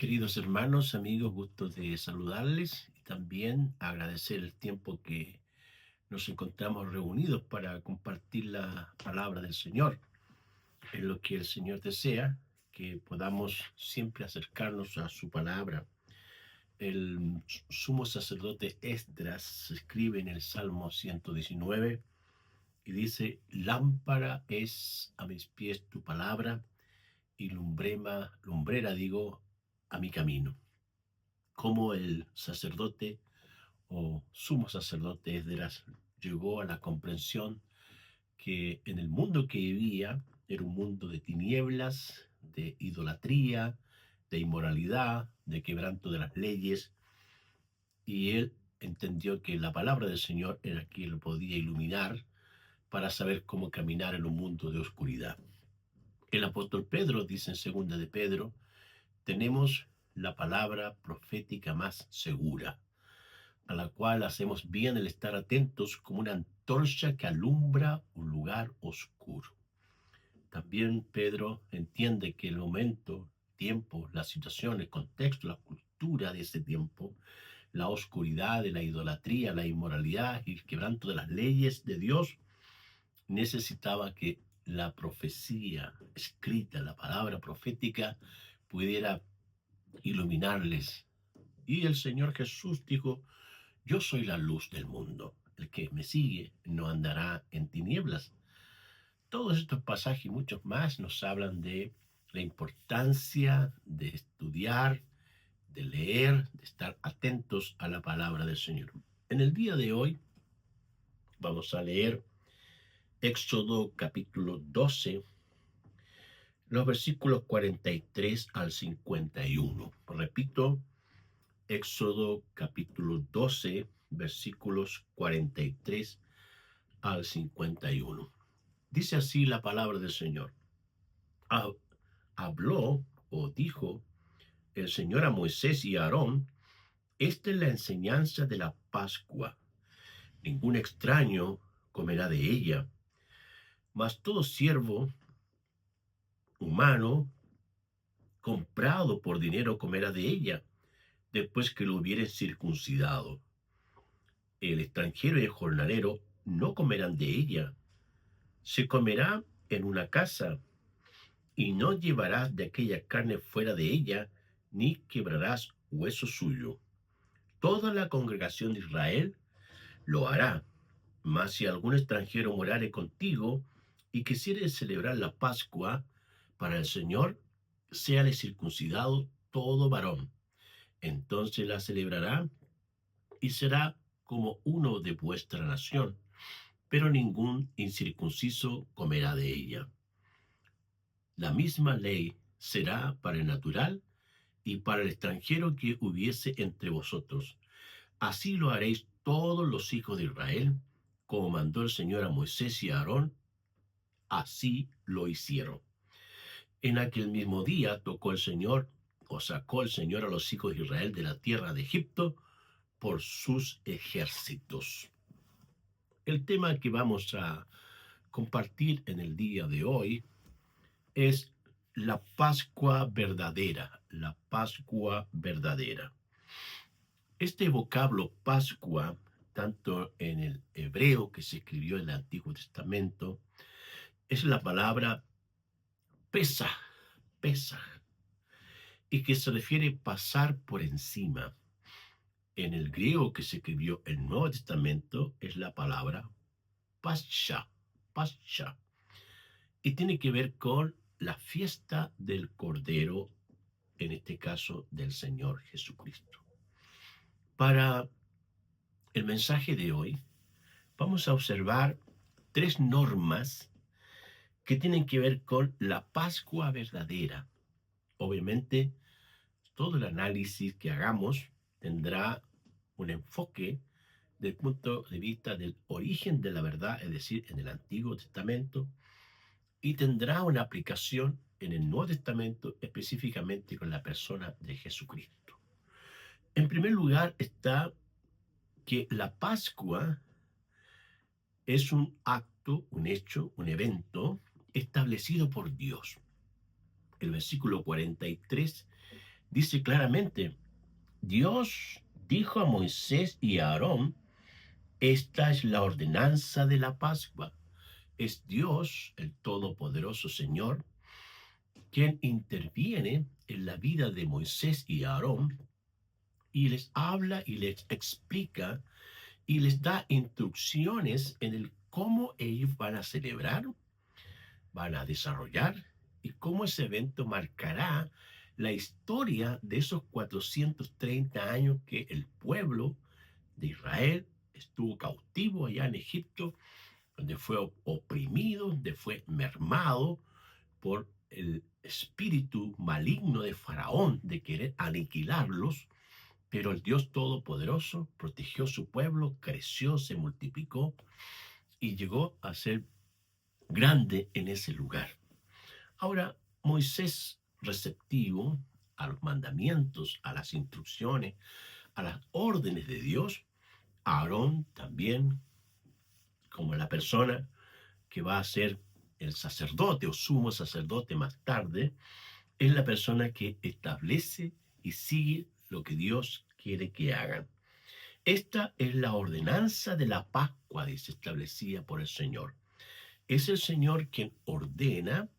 Queridos hermanos, amigos, gusto de saludarles y también agradecer el tiempo que nos encontramos reunidos para compartir la palabra del Señor. Es lo que el Señor desea, que podamos siempre acercarnos a su palabra. El sumo sacerdote Esdras escribe en el Salmo 119 y dice: Lámpara es a mis pies tu palabra y lumbrera, a mi camino. Como el sacerdote o sumo sacerdote Esdras llegó a la comprensión que en el mundo que vivía era un mundo de tinieblas, de idolatría, de inmoralidad, de quebranto de las leyes, y él entendió que la palabra del Señor era quien lo podía iluminar para saber cómo caminar en un mundo de oscuridad. El apóstol Pedro dice en segunda de Pedro: tenemos la palabra profética más segura, a la cual hacemos bien el estar atentos como una antorcha que alumbra un lugar oscuro. También Pedro entiende que el momento, tiempo, la situación, el contexto, la cultura de ese tiempo, la oscuridad de la idolatría, la inmoralidad y el quebranto de las leyes de Dios, necesitaba que la profecía escrita, la palabra profética, pudiera iluminarles. Y el Señor Jesús dijo: yo soy la luz del mundo. El que me sigue no andará en tinieblas. Todos estos pasajes y muchos más nos hablan de la importancia de estudiar, de leer, de estar atentos a la palabra del Señor. En el día de hoy vamos a leer Éxodo capítulo 12, los versículos 43 al 51. Repito, Éxodo capítulo 12, versículos 43 al 51. Dice así la palabra del Señor. Habló o dijo el Señor a Moisés y a Aarón: esta es la enseñanza de la Pascua. Ningún extraño comerá de ella, mas todo siervo humano comprado por dinero comerá de ella, después que lo hubiere circuncidado. El extranjero y el jornalero no comerán de ella. Se comerá en una casa, y no llevarás de aquella carne fuera de ella, ni quebrarás hueso suyo. Toda la congregación de Israel lo hará. Mas si algún extranjero morare contigo y quisiere celebrar la Pascua para el Señor, séale circuncidado todo varón. Entonces la celebrará y será como uno de vuestra nación, pero ningún incircunciso comerá de ella. La misma ley será para el natural y para el extranjero que hubiese entre vosotros. Así lo haréis todos los hijos de Israel, como mandó el Señor a Moisés y a Aarón, así lo hicieron. En aquel mismo día tocó el Señor, o sacó el Señor a los hijos de Israel de la tierra de Egipto por sus ejércitos. El tema que vamos a compartir en el día de hoy es la Pascua verdadera, la Pascua verdadera. Este vocablo Pascua, tanto en el hebreo que se escribió en el Antiguo Testamento, es la palabra Pesaj, Pesaj, y que se refiere pasar por encima. En el griego que se escribió el Nuevo Testamento es la palabra Pascha, Pascha, y tiene que ver con la fiesta del Cordero, en este caso del Señor Jesucristo. Para el mensaje de hoy vamos a observar tres normas que tienen que ver con la Pascua verdadera. Obviamente, todo el análisis que hagamos tendrá un enfoque del punto de vista del origen de la verdad, es decir, en el Antiguo Testamento, y tendrá una aplicación en el Nuevo Testamento, específicamente con la persona de Jesucristo. En primer lugar está que la Pascua es un acto, un hecho, un evento establecido por Dios. El versículo 43 Dice claramente, Dios dijo a Moisés y a Aarón, esta es la ordenanza de la Pascua. Es Dios, el Todopoderoso Señor, quien interviene en la vida de Moisés y Aarón y les habla y les explica y les da instrucciones en el cómo ellos van a celebrar, van a desarrollar y cómo ese evento marcará la historia de esos 430 años que el pueblo de Israel estuvo cautivo allá en Egipto, donde fue oprimido, donde fue mermado por el espíritu maligno de Faraón de querer aniquilarlos, pero el Dios Todopoderoso protegió su pueblo, creció, se multiplicó y llegó a ser grande en ese lugar. Ahora, Moisés, receptivo a los mandamientos, a las instrucciones, a las órdenes de Dios, Aarón también, como la persona que va a ser el sacerdote o sumo sacerdote más tarde, es la persona que establece y sigue lo que Dios quiere que hagan. Esta es la ordenanza de la Pascua, dice, establecida por el Señor. Es el Señor quien ordena,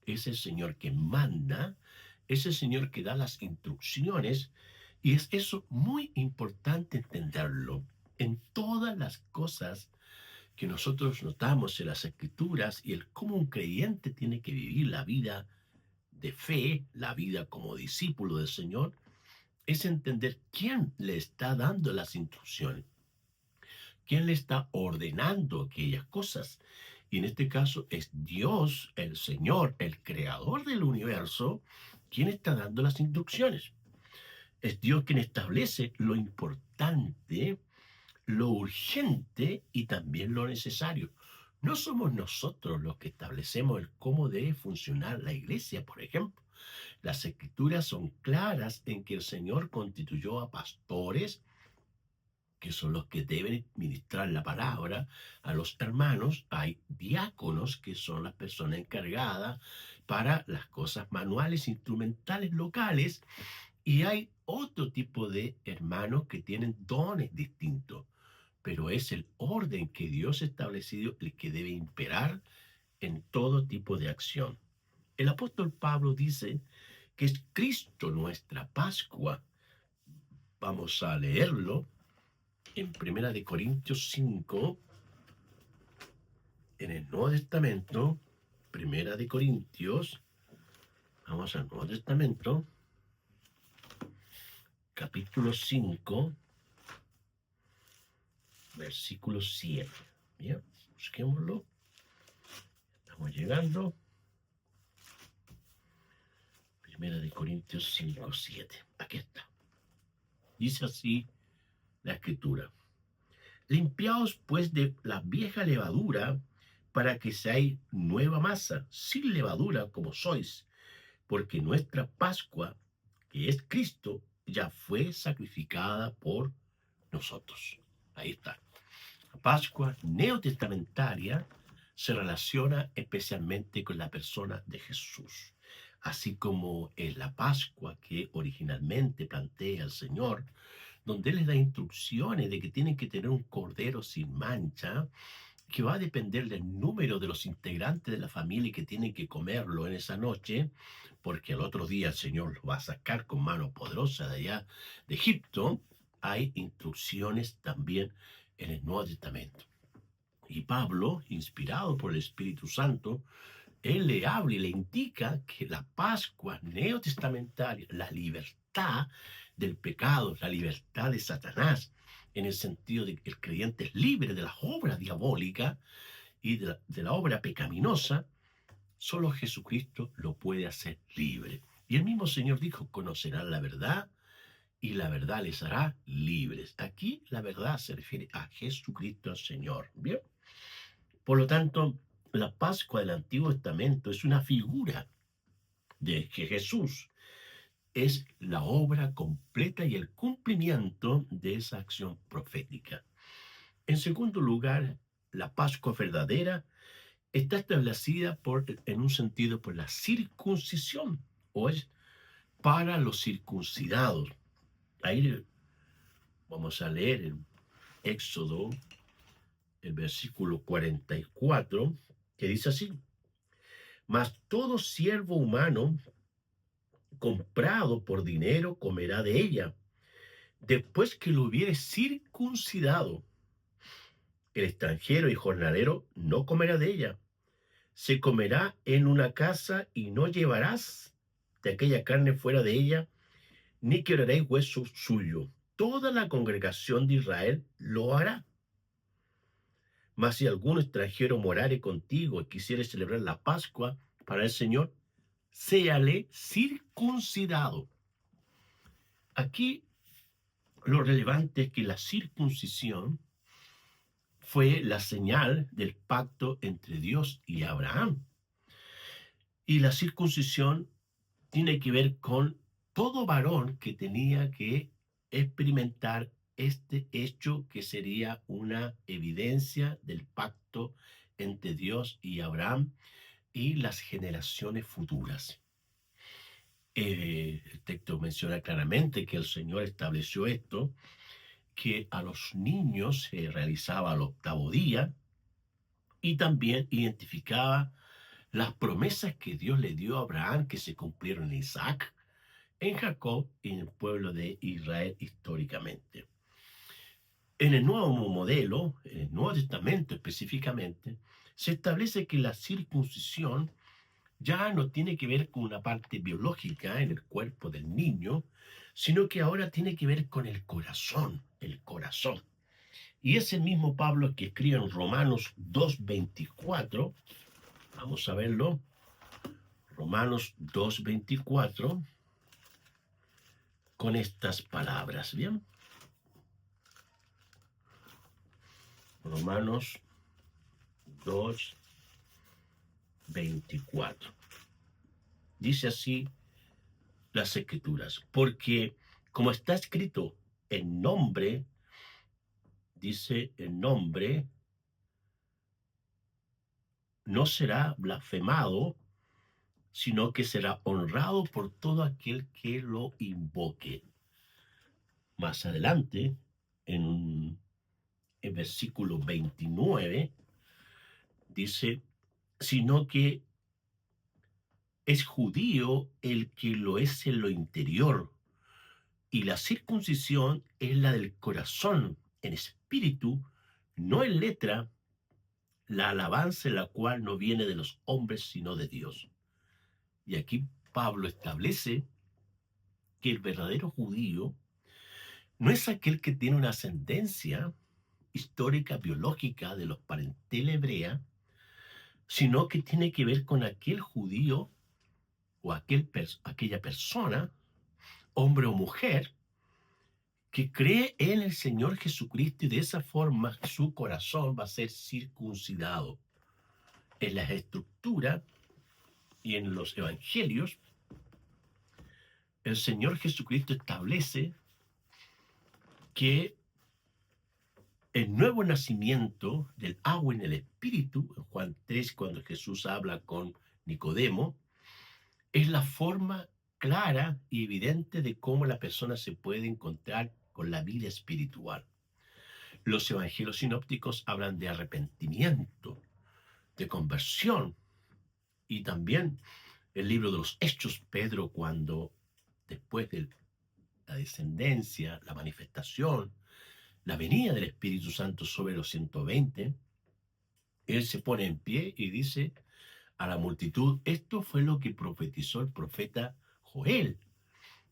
es el Señor quien manda, es el Señor que da las instrucciones, y es eso muy importante entenderlo. En todas las cosas que nosotros notamos en las Escrituras y el cómo un creyente tiene que vivir la vida de fe, la vida como discípulo del Señor, es entender quién le está dando las instrucciones, quién le está ordenando aquellas cosas. Y en este caso es Dios, el Señor, el creador del universo, quien está dando las instrucciones. Es Dios quien establece lo importante, lo urgente y también lo necesario. No somos nosotros los que establecemos el cómo debe funcionar la iglesia, por ejemplo. Las escrituras son claras en que el Señor constituyó a pastores, que son los que deben ministrar la palabra a los hermanos. Hay diáconos, que son las personas encargadas para las cosas manuales, instrumentales, locales, y hay otro tipo de hermanos que tienen dones distintos, pero es el orden que Dios ha establecido el que debe imperar en todo tipo de acción. El apóstol Pablo dice que es Cristo nuestra Pascua. Vamos a leerlo en Primera de Corintios 5, en el Nuevo Testamento. Primera de Corintios, vamos al Nuevo Testamento, capítulo 5, versículo 7. Bien, busquémoslo. Estamos llegando. Primera de Corintios 5, 7. Aquí está. Dice así la escritura. Limpiaos pues de la vieja levadura, para que seáis nueva masa, sin levadura como sois, porque nuestra Pascua, que es Cristo, ya fue sacrificada por nosotros. Ahí está. La Pascua neotestamentaria se relaciona especialmente con la persona de Jesús, así como en la Pascua que originalmente plantea el Señor, donde Él les da instrucciones de que tienen que tener un cordero sin mancha, que va a depender del número de los integrantes de la familia que tienen que comerlo en esa noche, porque al otro día el Señor lo va a sacar con mano poderosa de allá de Egipto. Hay instrucciones también en el Nuevo Testamento. Y Pablo, inspirado por el Espíritu Santo, él le habla y le indica que la Pascua neotestamentaria, la libertad del pecado, la libertad de Satanás, en el sentido de que el creyente es libre de las obras diabólicas y de la obra pecaminosa, solo Jesucristo lo puede hacer libre. Y el mismo Señor dijo, conocerán la verdad y la verdad les hará libres. Aquí la verdad se refiere a Jesucristo el Señor. ¿Bien? Por lo tanto, la Pascua del Antiguo Testamento es una figura de que Jesús es la obra completa y el cumplimiento de esa acción profética. En segundo lugar, la Pascua verdadera está establecida en un sentido por la circuncisión, o es para los circuncidados. Ahí vamos a leer en Éxodo, el versículo 44, que dice así: Mas todo siervo humano comprado por dinero comerá de ella, después que lo hubiere circuncidado. El extranjero y jornalero no comerá de ella. Se comerá en una casa y no llevarás de aquella carne fuera de ella, ni quebraréis hueso suyo. Toda la congregación de Israel lo hará. Mas si algún extranjero morare contigo y quisiere celebrar la Pascua para el Señor, séale circuncidado. Aquí lo relevante es que la circuncisión fue la señal del pacto entre Dios y Abraham. Y la circuncisión tiene que ver con todo varón que tenía que experimentar este hecho, que sería una evidencia del pacto entre Dios y Abraham y las generaciones futuras. El texto menciona claramente que el Señor estableció esto, que a los niños se realizaba al octavo día, y también identificaba las promesas que Dios le dio a Abraham, que se cumplieron en Isaac, en Jacob y en el pueblo de Israel históricamente. En el nuevo modelo, en el Nuevo Testamento específicamente, se establece que la circuncisión ya no tiene que ver con una parte biológica en el cuerpo del niño, sino que ahora tiene que ver con el corazón, el corazón. Y es el mismo Pablo que escribe en Romanos 2:24, vamos a verlo, Romanos 2:24, con estas palabras, ¿bien? Romanos 2:24. Dice así las Escrituras: porque como está escrito, el nombre, dice, el nombre no será blasfemado, sino que será honrado por todo aquel que lo invoque. Más adelante, en el versículo 29, dice: sino que es judío el que lo es en lo interior, y la circuncisión es la del corazón, en espíritu, no en letra, la alabanza en la cual no viene de los hombres, sino de Dios. Y aquí Pablo establece que el verdadero judío no es aquel que tiene una ascendencia histórica, biológica de los parentela hebrea, sino que tiene que ver con aquel judío o aquella persona, hombre o mujer, que cree en el Señor Jesucristo, y de esa forma su corazón va a ser circuncidado. En la estructura y en los evangelios, el Señor Jesucristo establece que el nuevo nacimiento del agua en el Espíritu, en Juan 3, cuando Jesús habla con Nicodemo, es la forma clara y evidente de cómo la persona se puede encontrar con la vida espiritual. Los evangelios sinópticos hablan de arrepentimiento, de conversión, y también el libro de los Hechos, Pedro, cuando después de la descendencia, la manifestación, la venida del Espíritu Santo sobre los 120, él se pone en pie y dice a la multitud: esto fue lo que profetizó el profeta Joel,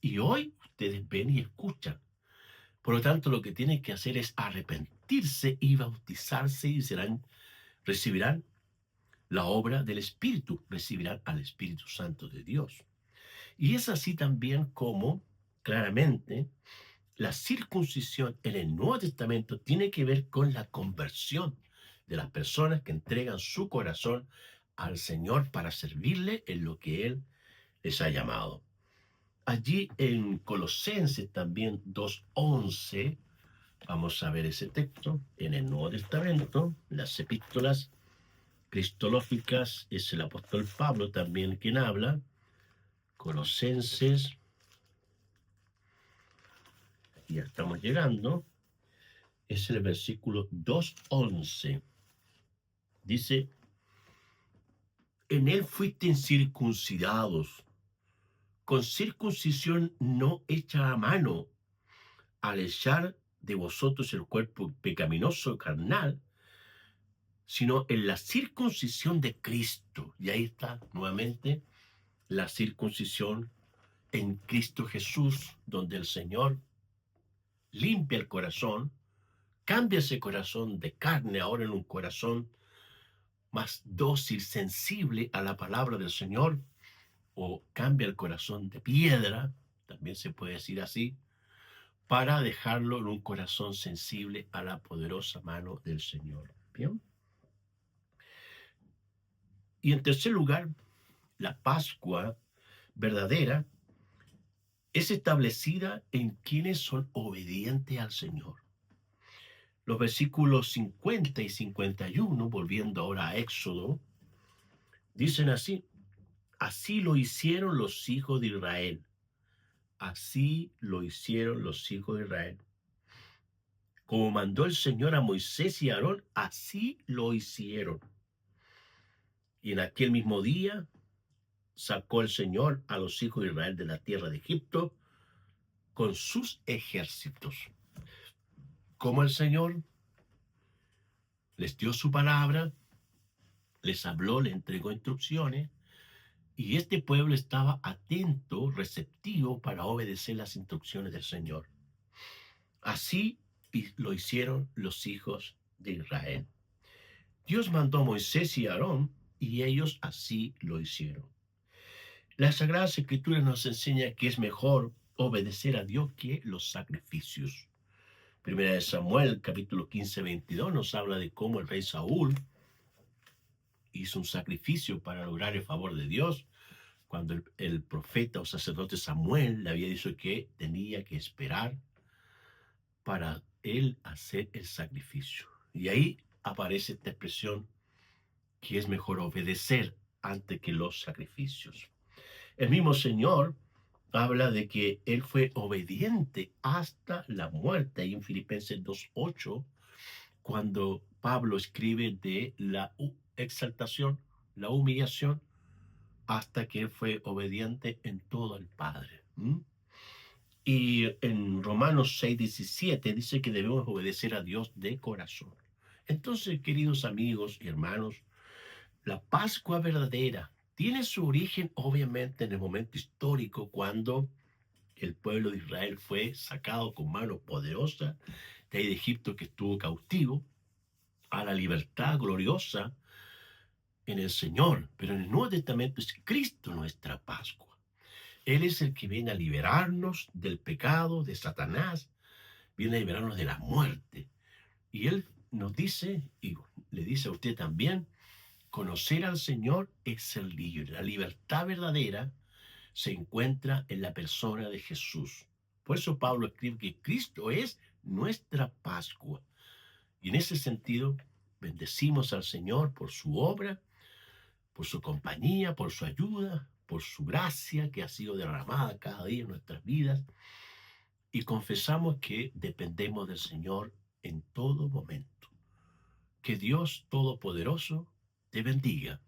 y hoy ustedes ven y escuchan. Por lo tanto, lo que tienen que hacer es arrepentirse y bautizarse, y recibirán la obra del Espíritu, recibirán al Espíritu Santo de Dios. Y es así también como, claramente, la circuncisión en el Nuevo Testamento tiene que ver con la conversión de las personas que entregan su corazón al Señor para servirle en lo que Él les ha llamado. Allí en Colosenses también 2:11, vamos a ver ese texto en el Nuevo Testamento, las epístolas cristológicas, es el apóstol Pablo también quien habla. Colosenses ya estamos llegando, es el versículo 2:11. Dice, en él fuiste circuncidados, con circuncisión no hecha a mano, al echar de vosotros el cuerpo pecaminoso carnal, sino en la circuncisión de Cristo. Y ahí está nuevamente la circuncisión en Cristo Jesús, donde el Señor limpia el corazón, cambia ese corazón de carne ahora en un corazón más dócil, sensible a la palabra del Señor, o cambia el corazón de piedra, también se puede decir así, para dejarlo en un corazón sensible a la poderosa mano del Señor. Bien. Y en tercer lugar, la Pascua verdadera es establecida en quienes son obedientes al Señor. Los versículos 50 y 51, volviendo ahora a Éxodo, dicen así, así lo hicieron los hijos de Israel. Así lo hicieron los hijos de Israel. Como mandó el Señor a Moisés y a Aarón, así lo hicieron. Y en aquel mismo día sacó el Señor a los hijos de Israel de la tierra de Egipto con sus ejércitos. Como el Señor les dio su palabra, les habló, les entregó instrucciones, y este pueblo estaba atento, receptivo para obedecer las instrucciones del Señor. Así lo hicieron los hijos de Israel. Dios mandó a Moisés y a Aarón, y ellos así lo hicieron. La Sagrada Escritura nos enseña que es mejor obedecer a Dios que los sacrificios. Primera de Samuel, capítulo 15, 22, nos habla de cómo el rey Saúl hizo un sacrificio para lograr el favor de Dios, cuando el profeta o sacerdote Samuel le había dicho que tenía que esperar para él hacer el sacrificio. Y ahí aparece esta expresión que es mejor obedecer antes que los sacrificios. El mismo Señor habla de que él fue obediente hasta la muerte. Y en Filipenses 2:8, cuando Pablo escribe de la exaltación, la humillación, hasta que él fue obediente en todo al Padre. Y en Romanos 6:17 dice que debemos obedecer a Dios de corazón. Entonces, queridos amigos y hermanos, la Pascua verdadera tiene su origen obviamente en el momento histórico cuando el pueblo de Israel fue sacado con mano poderosa de ahí de Egipto, que estuvo cautivo, a la libertad gloriosa en el Señor. Pero en el Nuevo Testamento es Cristo nuestra Pascua. Él es el que viene a liberarnos del pecado, de Satanás, viene a liberarnos de la muerte. Y Él nos dice, y le dice a usted también, conocer al Señor es ser libre. La libertad verdadera se encuentra en la persona de Jesús. Por eso Pablo escribe que Cristo es nuestra Pascua. Y en ese sentido, bendecimos al Señor por su obra, por su compañía, por su ayuda, por su gracia que ha sido derramada cada día en nuestras vidas. Y confesamos que dependemos del Señor en todo momento. Que Dios Todopoderoso te bendiga